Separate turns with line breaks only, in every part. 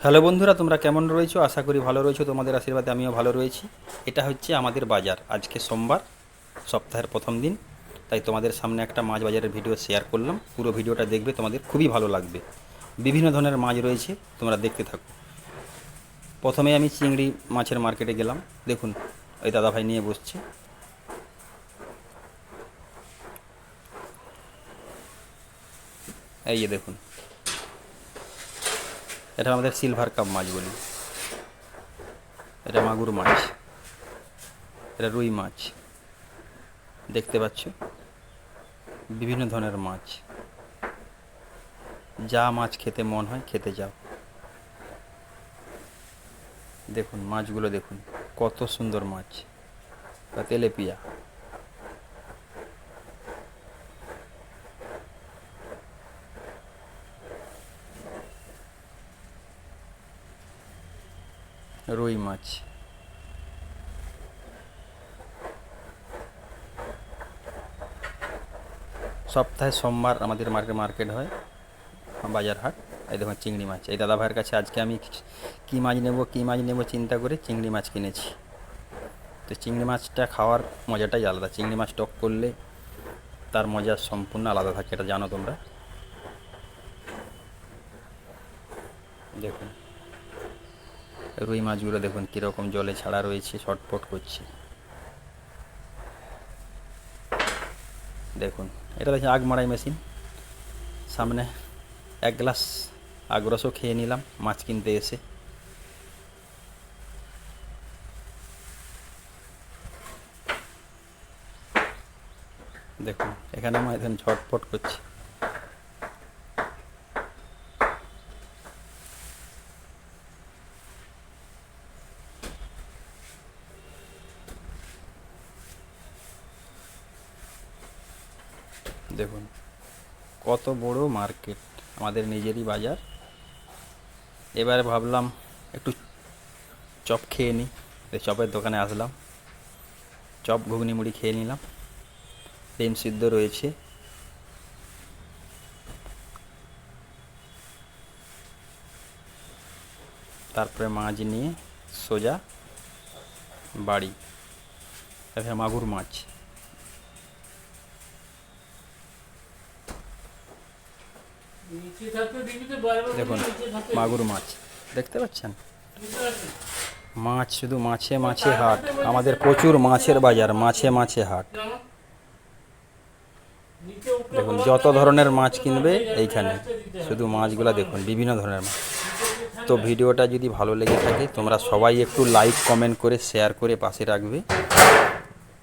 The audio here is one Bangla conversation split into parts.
হ্যালো বন্ধুরা, তোমরা কেমন রয়েছো? আশা করি ভালো রয়েছো। তোমাদের আশীর্বাদে আমিও ভালো রয়েছি। এটা হচ্ছে আমাদের বাজার। আজকে সোমবার, সপ্তাহের প্রথম দিন, তাই তোমাদের সামনে একটা মাছ বাজারের ভিডিও শেয়ার করলাম। পুরো ভিডিওটা দেখবে, তোমাদের খুবই ভালো লাগবে। বিভিন্ন ধরনের মাছ রয়েছে, তোমরা দেখতে থাকো। প্রথমে আমি চিংড়ি মাছের মার্কেটে গেলাম। দেখুন, ওই দাদাভাই নিয়ে বসছে। এই যে দেখুন, এটা আমাদের সিলভার কাপ মাছ বলি। এটা মাগুর মাছ, এটা রুই মাছ। দেখতে পাচ্ছ বিভিন্ন ধরনের মাছ। যা মাছ খেতে মন হয় খেতে যাও। দেখুন মাছগুলো, দেখুন কত সুন্দর মাছ। তেলেপিয়া, রুই মাছ। সপ্তাহে সোমবার আমাদের মার্কেট হয়, বাজার হাট। এই দেখুন চিংড়ি মাছ। এই দাদা ভাইয়ের কাছে আজকে আমি কী মাছ নেব চিন্তা করে চিংড়ি মাছ কিনেছি। তো চিংড়ি মাছটা খাওয়ার মজাটাই আলাদা। চিংড়ি মাছ টক করলে তার মজা সম্পূর্ণ আলাদা থাকে, এটা জানো তোমরা। দেখুন রুই মাছগুলো, দেখুন কীরকম জলে ছাড়া রয়েছে, ছটফট করছে। দেখুন এটা দেখছি আগ মারাই মেশিন। সামনে এক গ্লাস আগ্রসও খেয়ে নিলাম মাছ কিনতে এসে। দেখুন এখানে আমার এখন ছটফট করছে। দেখুন কত বড় মার্কেট, আমাদের নিজেরই বাজার। এবারে ভাবলাম একটু চপ খেয়ে নিই, চপের দোকানে আসলাম। চপ ঘুগনি মুড়ি খেয়ে নিলাম। ডিম সিদ্ধ রয়েছে। তারপরে মাছ নিয়ে সোজা বাড়ি। এটা মাগুর মাছ। দেখুন মাগুর মাছ দেখতে পাচ্ছেন। মাছ শুধু মাছে মাছে হাট, আমাদের প্রচুর মাছের বাজার, মাছে মাছে হাট। দেখুন যত ধরনের মাছ কিনবে এইখানে, শুধু মাছগুলা দেখুন, বিভিন্ন ধরনের মাছ। তো ভিডিওটা যদি ভালো লেগে থাকে তোমরা সবাই একটু লাইক কমেন্ট করে শেয়ার করে পাশে রাখবে।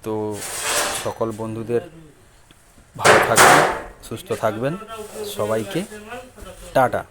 তো সকল বন্ধুদের ভালো থাকবেন, সুস্থ থাকবেন। সবাইকে টাটা।